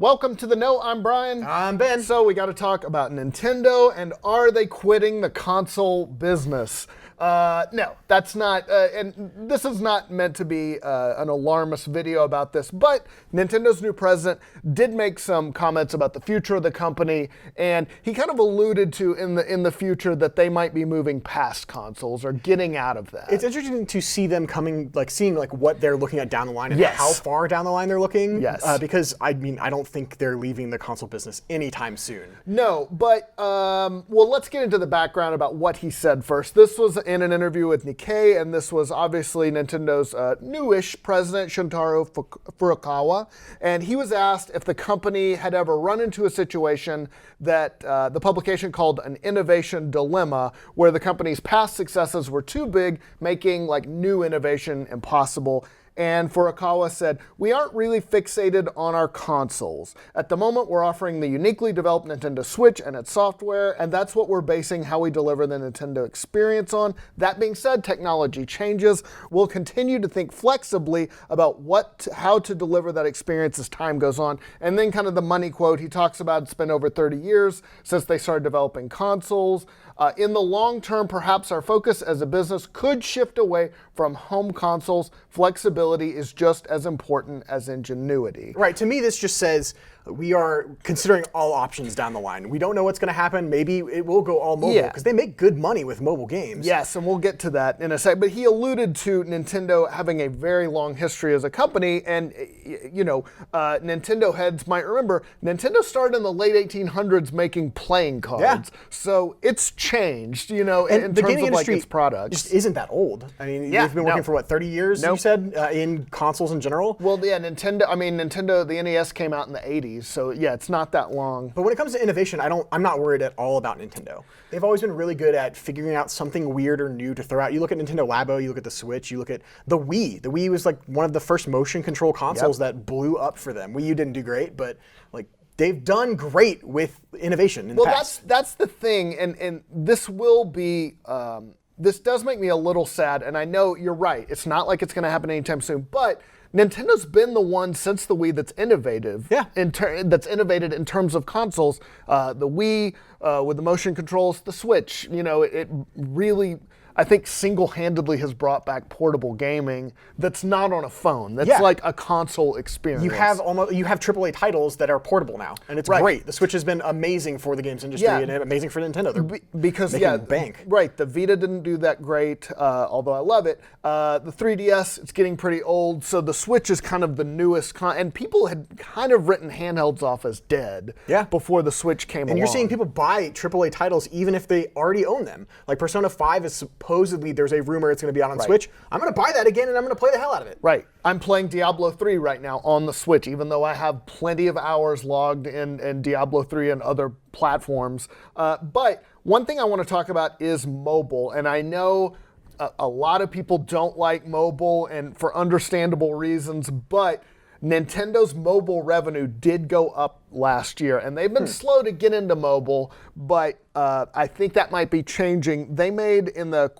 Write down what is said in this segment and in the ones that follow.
Welcome to the Know. I'm Brian. I'm Ben. So we got to talk about Nintendo and are they quitting the console business? No, that's not, and this is not meant to be an alarmist video about this, but Nintendo's new president did make some comments about the future of the company, and he kind of alluded to in the future that they might be moving past consoles or getting out of that. It's interesting to see them seeing what they're looking at down the line and Yes. how far down the line they're looking. Yes. Because I don't think they're leaving the console business anytime soon. No, but, well, let's get into the background about what he said first. This was in an interview with Nikkei, and this was obviously Nintendo's newish president, Shuntaro Furukawa, and he was asked if the company had ever run into a situation that the publication called an innovation dilemma, where the company's past successes were too big, making new innovation impossible. And Furukawa said, "We aren't really fixated on our consoles. At the moment, we're offering the uniquely developed Nintendo Switch and its software, and that's what we're basing how we deliver the Nintendo experience on. That being said, technology changes. We'll continue to think flexibly about how to deliver that experience as time goes on." And then kind of the money quote, he talks about it's been over 30 years since they started developing consoles. In the long term, perhaps our focus as a business could shift away from home consoles. Flexibility is just as important as ingenuity. Right. To me, this just says we are considering all options down the line. We don't know what's going to happen. Maybe it will go all mobile because they make good money with mobile games. Yes, and we'll get to that in a sec. But he alluded to Nintendo having a very long history as a company, and Nintendo heads might remember Nintendo started in the late 1800s making playing cards. Yeah. So it's changed, in And the terms gaming of industry its products. just isn't that old. I mean, Yeah, they've been working for 30 years, you said, in consoles in general? Well, yeah, Nintendo, the NES came out in the 80s, so yeah, it's not that long. But when it comes to innovation, I'm not worried at all about Nintendo. They've always been really good at figuring out something weird or new to throw out. You look at Nintendo Labo, you look at the Switch, you look at the Wii. The Wii was one of the first motion control consoles that blew up for them. Wii U didn't do great, but they've done great with innovation in the past. That's the thing, and this will be. This does make me a little sad, and I know you're right. It's not like it's going to happen anytime soon, but Nintendo's been the one since the Wii that's innovative. Yeah. That's innovated in terms of consoles. The Wii with the motion controls, the Switch. It really, I think, single-handedly has brought back portable gaming that's not on a phone. That's like a console experience. You have AAA titles that are portable now, and it's great. The Switch has been amazing for the games industry and amazing for Nintendo. They're making bank. Right, the Vita didn't do that great, although I love it. The 3DS, it's getting pretty old, so the Switch is kind of the newest, and people had kind of written handhelds off as dead before the Switch came along. And you're seeing people buy AAA titles even if they already own them. Like Persona 5 is supposedly, there's a rumor it's going to be out on Switch. I'm going to buy that again, and I'm going to play the hell out of it. Right. I'm playing Diablo 3 right now on the Switch, even though I have plenty of hours logged in Diablo 3 and other platforms. But one thing I want to talk about is mobile, and I know a lot of people don't like mobile, and for understandable reasons, but Nintendo's mobile revenue did go up last year, and they've been slow to get into mobile, but I think that might be changing. They made, in the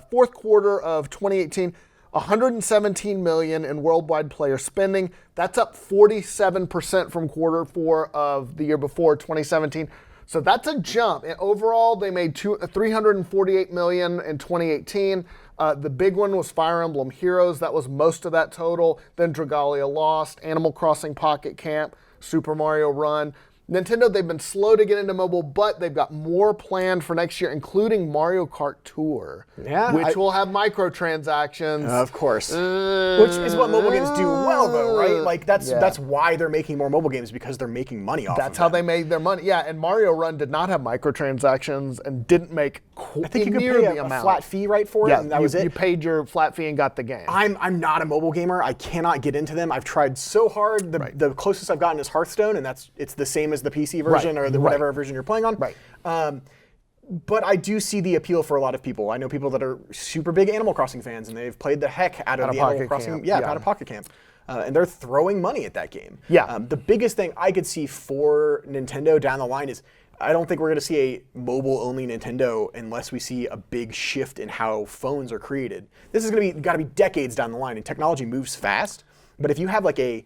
fourth quarter of 2018, $117 million in worldwide player spending. That's up 47% from quarter four of the year before, 2017. So that's a jump. And overall, they made $348 million in 2018. The big one was Fire Emblem Heroes. That was most of that total. Then Dragalia Lost, Animal Crossing Pocket Camp, Super Mario Run. Nintendo, they've been slow to get into mobile, but they've got more planned for next year, including Mario Kart Tour, which will have microtransactions. Of course. Which is what mobile games do well, though, right? That's why they're making more mobile games, because they're making money off of them. That's how they made their money. Yeah, and Mario Run did not have microtransactions and didn't make I think you could pay a flat fee, for it, and that was it. You paid your flat fee and got the game. I'm not a mobile gamer. I cannot get into them. I've tried so hard. The closest I've gotten is Hearthstone, and it's the same as the PC version or the whatever version you're playing on. Right. But I do see the appeal for a lot of people. I know people that are super big Animal Crossing fans, and they've played the heck out of the Animal Crossing, out of Pocket Camp. And they're throwing money at that game. Yeah. The biggest thing I could see for Nintendo down the line is I don't think we're going to see a mobile-only Nintendo unless we see a big shift in how phones are created. This is got to be decades down the line, and technology moves fast. But if you have like a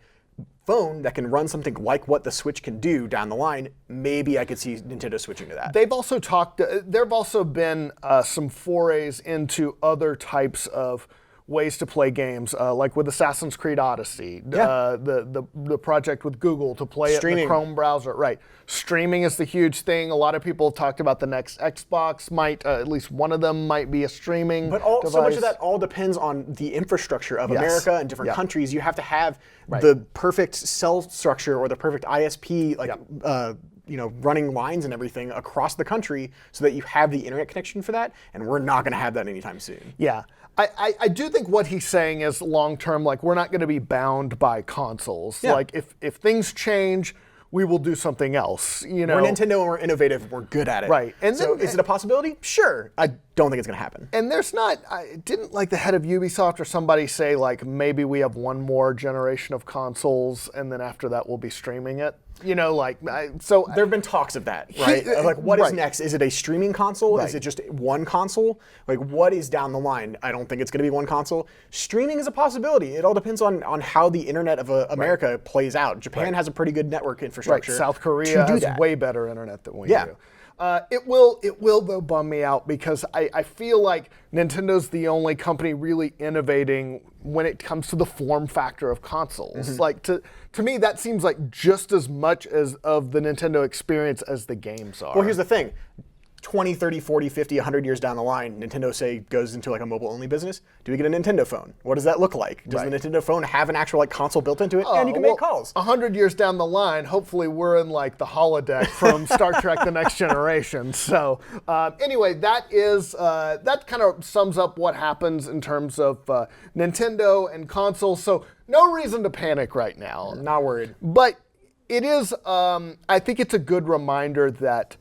phone that can run something like what the Switch can do down the line, maybe I could see Nintendo switching to that. They've also talked, there have also been some forays into other types of ways to play games, like with Assassin's Creed Odyssey, the project with Google to play it in the Chrome browser. Right. Streaming is the huge thing. A lot of people have talked about the next Xbox might, at least one of them might be a streaming device. So much of that all depends on the infrastructure of America and different countries. You have to have Right. the perfect cell structure or the perfect ISP, like running lines and everything across the country so that you have the internet connection for that, and we're not going to have that anytime soon. Yeah. I do think what he's saying is long term, like we're not going to be bound by consoles. Yeah. Like if things change, we will do something else. You know, We're Nintendo and we're innovative. We're good at it. Right. And so then, is it a possibility? Sure. I don't think it's going to happen. And there's not. Didn't like the head of Ubisoft or somebody say like maybe we have one more generation of consoles and then after that we'll be streaming it. You know, like so. There have been talks of that, right? Like, what is next? Is it a streaming console? Right. Is it just one console? Like, what is down the line? I don't think it's going to be one console. Streaming is a possibility. It all depends on how the internet of America plays out. Japan has a pretty good network infrastructure. Right. South Korea has way better internet than we do. It will though bum me out because I feel like Nintendo's the only company really innovating when it comes to the form factor of consoles. Like to me that seems like just as much as of the Nintendo experience as the games are. Well, here's the thing. 20, 30, 40, 50, 100 years down the line, Nintendo, say, goes into like a mobile-only business. Do we get a Nintendo phone? What does that look like? Does the Nintendo phone have an actual like console built into it? And you can make calls. 100 years down the line, hopefully we're in like the holodeck from Star Trek The Next Generation. So anyway, that kind of sums up what happens in terms of Nintendo and consoles. So no reason to panic right now. Not worried. But it is, I think it's a good reminder that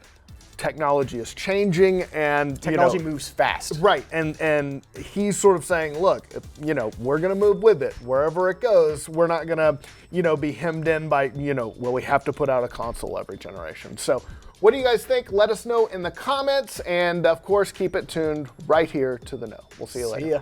technology is changing and technology moves fast. Right, and he's sort of saying, look, we're going to move with it wherever it goes. We're not going to, be hemmed in by, well, we have to put out a console every generation. So, what do you guys think? Let us know in the comments, and of course, keep it tuned right here to The Know. We'll see you later. See ya.